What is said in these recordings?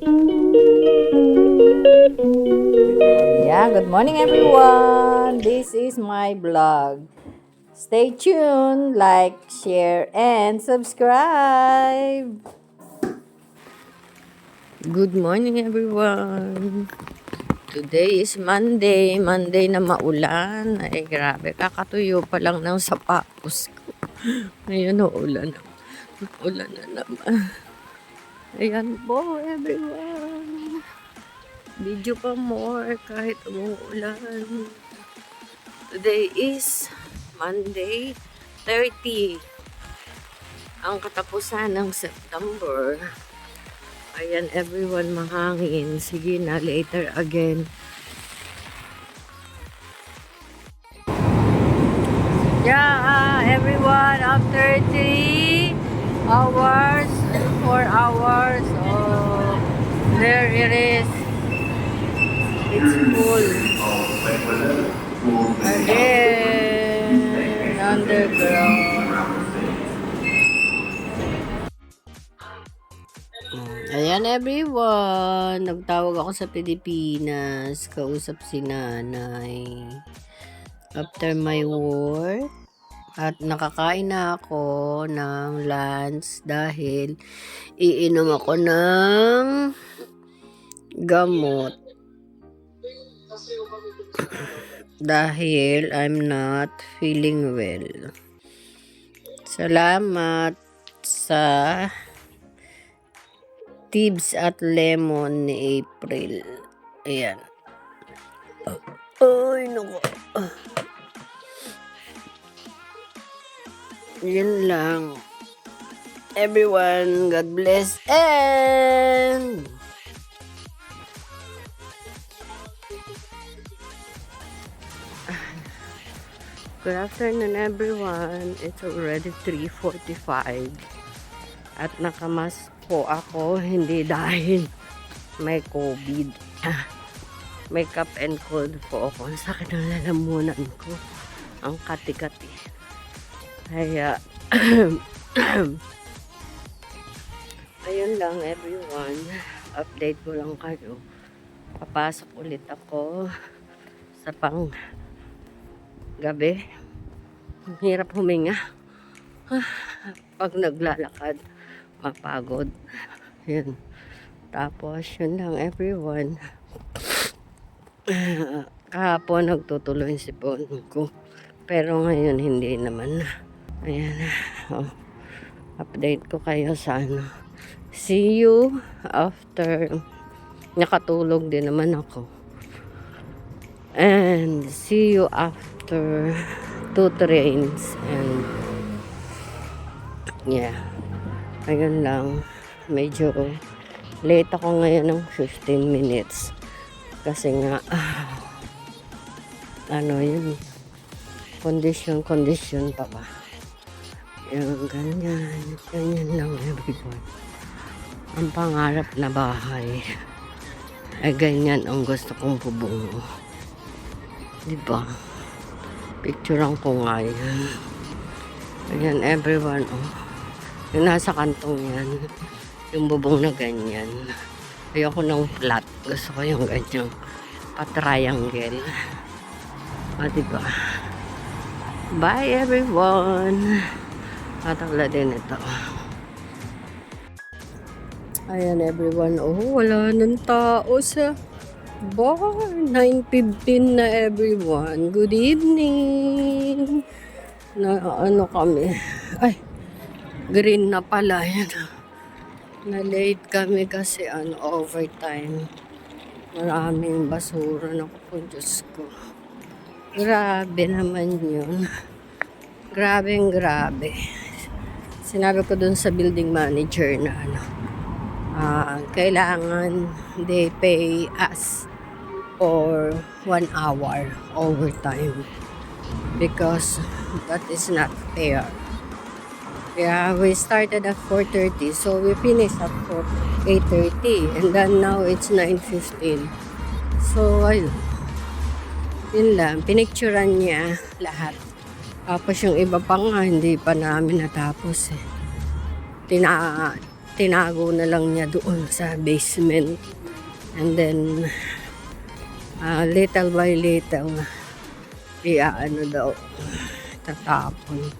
Yeah, good morning everyone. This is my vlog. Stay tuned, like, share, and subscribe. Good morning everyone. Today is Monday. Monday na maulan. Ay grabe, kakatuyo pa lang ng sapatos ko. Ngayon uulan. Ulan na naman. Ayan po everyone. Video pa more kahit umuulan. Today is Monday 30. Ang katapusan ng September. Ayan everyone, mahangin. Sige na, later again. Yeah, everyone, after 3 hours, 4 hours, oh, there it is. It's full. Again, underground. Ayan everyone, nagtawag ako sa Pilipinas, kausap si nanay. After my work, at nakakain na ako ng lunch dahil iinom ako ng gamot. Dahil I'm not feeling well. Salamat sa Tibbs at lemon ni April. Ayan. Ay, naku. Yun lang. Everyone, God bless and good afternoon everyone. It's already 3:45 at nakamas po ako, hindi dahil may COVID. May cough and cold po ako. Ang sakit ng lalamunan ko. Ang kati-kati. Kaya ayun lang everyone. Update ko lang kayo. Papasok ulit ako sa pang gabi. Ang hirap huminga. Pag naglalakad, mapagod. Yun. Tapos, yun lang everyone. Kahapon nagtutuloy si phone ko. Pero ngayon hindi naman. Ayan. Oh. Update ko kayo sa ano. See you after. Nakatulog din naman ako. And see you after 2 trains. And yeah. Ayun lang. Medyo late ako ngayon ng 15 minutes. Kasi nga, ano yun, condition pa ba? Yung ganyan lang everyone. Ang pangarap na bahay, ay ganyan ang gusto kong bubungo. Diba? Picturean ko nga yan. Ayan everyone, oh. Yung nasa kantong yan, yung bubong na ganyan. Ayoko ng flat. Gusto ko yung ganyang pa-triangle. Diba? Bye everyone. Matawala din ito. Ayan everyone. Oh, wala nang tao sa bar. 9:15 na everyone. Good evening. Na ano kami. Ay, green na pala. Yan. Na-late kami kasi overtime. Maraming basura na po, Diyos ko. Grabe naman yun. Grabe. Sinabi ko dun sa building manager na kailangan they pay us for 1 hour overtime because that is not fair. Yeah, we started at 4:30, so we finished at 8:30, and then now it's 9:15. So, ayun. Yun lang, pinicturan niya lahat. Tapos yung iba pa nga, hindi pa namin natapos eh. tinago na lang niya doon sa basement. And then, little by little, iaano daw, tatapon.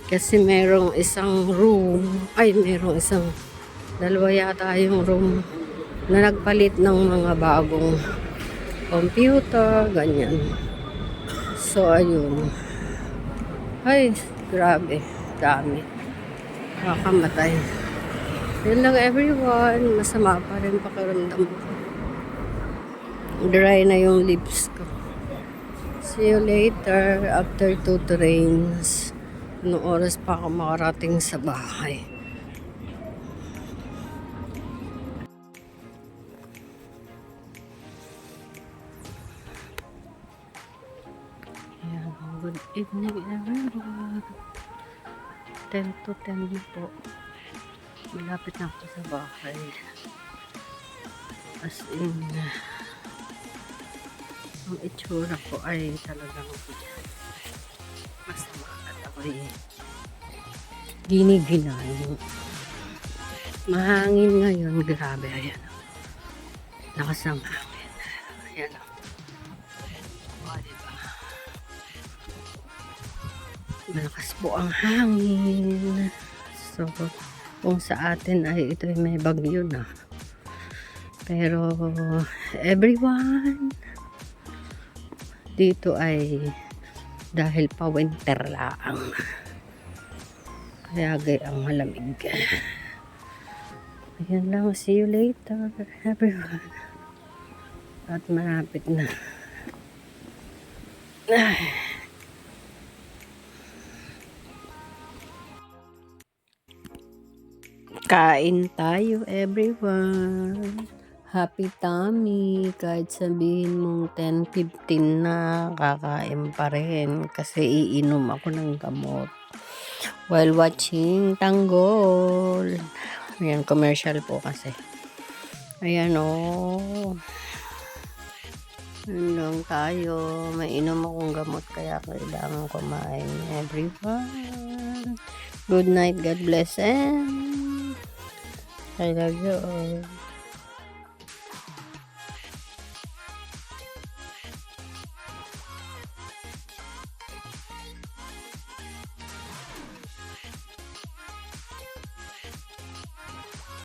Kasi merong isang room, dalawa yata yung room na nagpalit ng mga bagong computer, ganyan. So, ayun. Ay, grabe, dami. Nakakamatay. Yun lang everyone, masama pa rin pakiramdam ko. Dry na yung lips ko. See you later after 2 trains. Anong oras pa ako makarating sa bahay? Ayan, good evening everyone. 10 to 10 po. Malapit na ako sa bahay. As in, ang itsura ko ay talagang masama at ako'y giniginayo. Mahangin ngayon, grabe. Ayan. Lakas ng hangin. Ayan. O, diba? Malakas po ang hangin. So, kung sa atin ay ito ay may bagyo na. Pero, everyone, dito ay dahil pa winter lang. Kaya ang malamig. Ayan lang. See you later, everyone. At malapit na. Kain tayo, everyone. Happy tummy. Kahit sabihin mong 10:15 na, kakain pa rin. Kasi iinom ako ng gamot. While watching Tanggol. Ayan, commercial po kasi. Ayan o. Ayan lang tayo. May inom akong gamot kaya kailangan kumain. Everyone. Good night. God bless and I love you all.